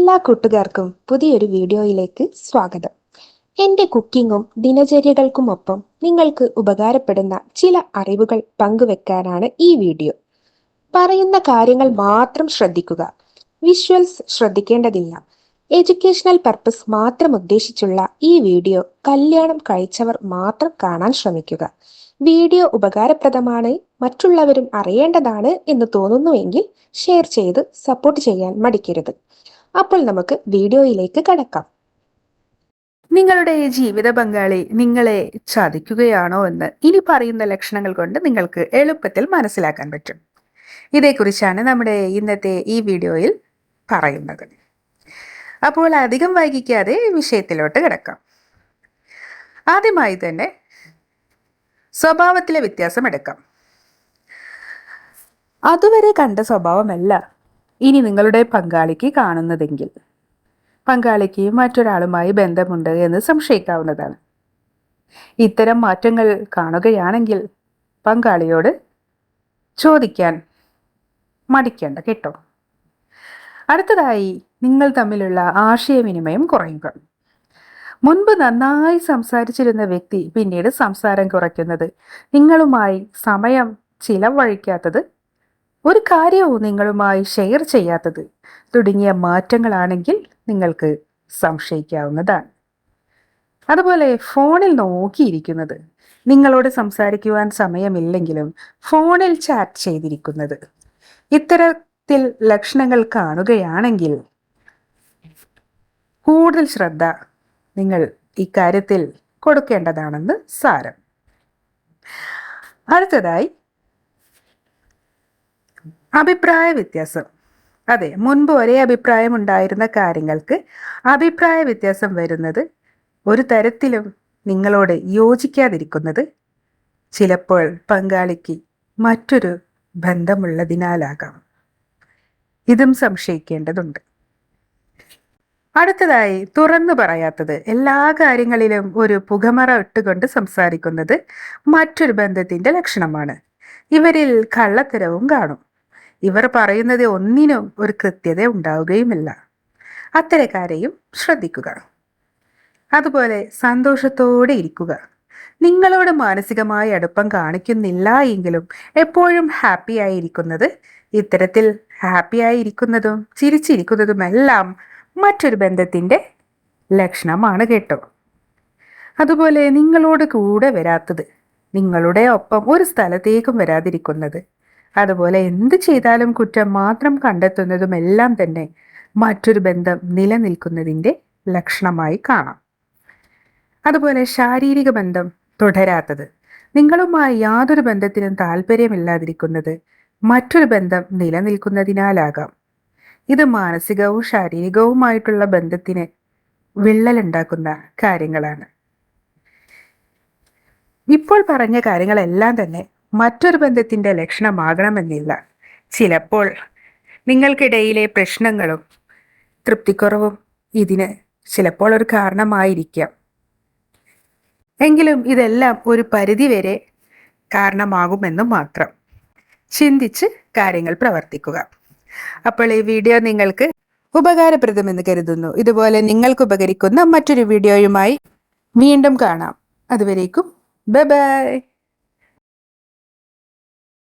എല്ലാ കൂട്ടുകാർക്കും പുതിയൊരു വീഡിയോയിലേക്ക് സ്വാഗതം. എൻ്റെ കുക്കിങ്ങും ദിനചര്യകൾക്കുമൊപ്പം നിങ്ങൾക്ക് ഉപകാരപ്പെടുന്ന ചില അറിവുകൾ പങ്കുവെക്കാനാണ് ഈ വീഡിയോ. പറയുന്ന കാര്യങ്ങൾ മാത്രം ശ്രദ്ധിക്കുക. വിഷ്വൽസ് ശ്രദ്ധിക്കേണ്ടതില്ല. എഡ്യൂക്കേഷണൽ പർപ്പസ് മാത്രം ഉദ്ദേശിച്ചുള്ള ഈ വീഡിയോ കല്യാണം കഴിച്ചവർ മാത്രം കാണാൻ ശ്രമിക്കുക. വീഡിയോ ഉപകാരപ്രദമാണ്, മറ്റുള്ളവരും അറിയേണ്ടതാണ് എന്ന് തോന്നുന്നുവെങ്കിൽ ഷെയർ ചെയ്ത് സപ്പോർട്ട് ചെയ്യാൻ മടിക്കരുത്. അപ്പോൾ നമുക്ക് വീഡിയോയിലേക്ക് കടക്കാം. നിങ്ങളുടെ ജീവിത പങ്കാളി നിങ്ങളെ ചതിക്കുകയാണോ എന്ന് ഇനി പറയുന്ന ലക്ഷണങ്ങൾ കൊണ്ട് നിങ്ങൾക്ക് എളുപ്പത്തിൽ മനസ്സിലാക്കാൻ പറ്റും. ഇതേക്കുറിച്ചാണ് നമ്മുടെ ഇന്നത്തെ ഈ വീഡിയോയിൽ പറയുന്നത്. അപ്പോൾ അധികം വൈകിക്കാതെ വിഷയത്തിലോട്ട് കിടക്കാം. ആദ്യമായി തന്നെ സ്വഭാവത്തിലെ വ്യത്യാസം എടുക്കാം. അതുവരെ കണ്ട സ്വഭാവമല്ല ഇനി നിങ്ങളുടെ പങ്കാളിക്ക് കാണുന്നതെങ്കിൽ പങ്കാളിക്ക് മറ്റൊരാളുമായി ബന്ധമുണ്ട് എന്ന് സംശയിക്കാവുന്നതാണ്. ഇത്തരം മാറ്റങ്ങൾ കാണുകയാണെങ്കിൽ പങ്കാളിയോട് ചോദിക്കാൻ മടിക്കേണ്ട കേട്ടോ. അടുത്തതായി, നിങ്ങൾ തമ്മിലുള്ള ആശയവിനിമയം കുറയുക. മുൻപ് നന്നായി സംസാരിച്ചിരുന്ന വ്യക്തി പിന്നീട് സംസാരം കുറയ്ക്കുന്നത്, നിങ്ങളുമായി സമയം ചിലവഴിക്കാത്തത്, ഒരു കാര്യവും നിങ്ങളുമായി ഷെയർ ചെയ്യാത്തത് തുടങ്ങിയ മാറ്റങ്ങളാണെങ്കിൽ നിങ്ങൾക്ക് സംശയിക്കാവുന്നതാണ്. അതുപോലെ ഫോണിൽ നോക്കിയിരിക്കുന്നത്, നിങ്ങളോട് സംസാരിക്കുവാൻ സമയമില്ലെങ്കിലും ഫോണിൽ ചാറ്റ് ചെയ്തിരിക്കുന്നത്, ഇത്തരത്തിൽ ലക്ഷണങ്ങൾ കാണുകയാണെങ്കിൽ കൂടുതൽ ശ്രദ്ധ നിങ്ങൾ ഇക്കാര്യത്തിൽ കൊടുക്കേണ്ടതാണെന്ന് സാരം. അടുത്തതായി, അഭിപ്രായ വ്യത്യാസം. അതെ, മുൻപ് ഒരേ അഭിപ്രായം ഉണ്ടായിരുന്ന കാര്യങ്ങൾക്ക് അഭിപ്രായ വ്യത്യാസം വരുന്നത്, ഒരു തരത്തിലും നിങ്ങളോട് യോജിക്കാതിരിക്കുന്നത് ചിലപ്പോൾ പങ്കാളിക്ക് മറ്റൊരു ബന്ധമുള്ളതിനാലാകാം. ഇതും സംശയിക്കേണ്ടതുണ്ട്. അടുത്തതായി, തുറന്നു പറയാത്തത്. എല്ലാ കാര്യങ്ങളിലും ഒരു പുകമറ ഇട്ടുകൊണ്ട് സംസാരിക്കുന്നത് മറ്റൊരു ബന്ധത്തിന്റെ ലക്ഷണമാണ്. ഇവരിൽ കള്ളത്തരവും കാണും. ഇവർ പറയുന്നത് ഒന്നിനും ഒരു കൃത്യത ഉണ്ടാവുകയുമില്ല. അത്തരക്കാരെയും ശ്രദ്ധിക്കുക. അതുപോലെ സന്തോഷത്തോടെ ഇരിക്കുക. നിങ്ങളോട് മാനസികമായ അടുപ്പം കാണിക്കുന്നില്ല എങ്കിലും എപ്പോഴും ഹാപ്പി ആയിരിക്കുന്നത്, ഇത്തരത്തിൽ ഹാപ്പി ആയിരിക്കുന്നതും ചിരിച്ചിരിക്കുന്നതുമെല്ലാം മറ്റൊരു ബന്ധത്തിന്റെ ലക്ഷണമാണ് കേട്ടോ. അതുപോലെ നിങ്ങളോട് കൂടെ വരാത്തത്, നിങ്ങളുടെ ഒപ്പം ഒരു സ്ഥലത്തേക്കും വരാതിരിക്കുന്നത്, അതുപോലെ എന്ത് ചെയ്താലും കുറ്റം മാത്രം കണ്ടെത്തുന്നതുമെല്ലാം തന്നെ മറ്റൊരു ബന്ധം നിലനിൽക്കുന്നതിൻ്റെ ലക്ഷണമായി കാണാം. അതുപോലെ ശാരീരിക ബന്ധം തുടരാത്തത്, നിങ്ങളുമായി യാതൊരു ബന്ധത്തിനും താല്പര്യമില്ലാതിരിക്കുന്നത് മറ്റൊരു ബന്ധം നിലനിൽക്കുന്നതിനാലാകാം. ഇത് മാനസികവും ശാരീരികവുമായിട്ടുള്ള ബന്ധത്തിന് വിള്ളലുണ്ടാക്കുന്ന കാര്യങ്ങളാണ്. ഇപ്പോൾ പറഞ്ഞ കാര്യങ്ങളെല്ലാം തന്നെ മറ്റൊരു ബന്ധത്തിന്റെ ലക്ഷണമാകണമെന്നില്ല. ചിലപ്പോൾ നിങ്ങൾക്കിടയിലെ പ്രശ്നങ്ങളും തൃപ്തിക്കുറവും ഇതിന് ചിലപ്പോൾ ഒരു കാരണമായിരിക്കാം. എങ്കിലും ഇതെല്ലാം ഒരു പരിധിവരെ കാരണമാകുമെന്ന് മാത്രം ചിന്തിച്ച് കാര്യങ്ങൾ പ്രവർത്തിക്കുക. അപ്പോൾ ഈ വീഡിയോ നിങ്ങൾക്ക് ഉപകാരപ്രദമെന്ന് കരുതുന്നു. ഇതുപോലെ നിങ്ങൾക്ക് ഉപകരിക്കുന്ന മറ്റൊരു വീഡിയോയുമായി വീണ്ടും കാണാം. അതുവരേക്കും ബൈ ബൈ.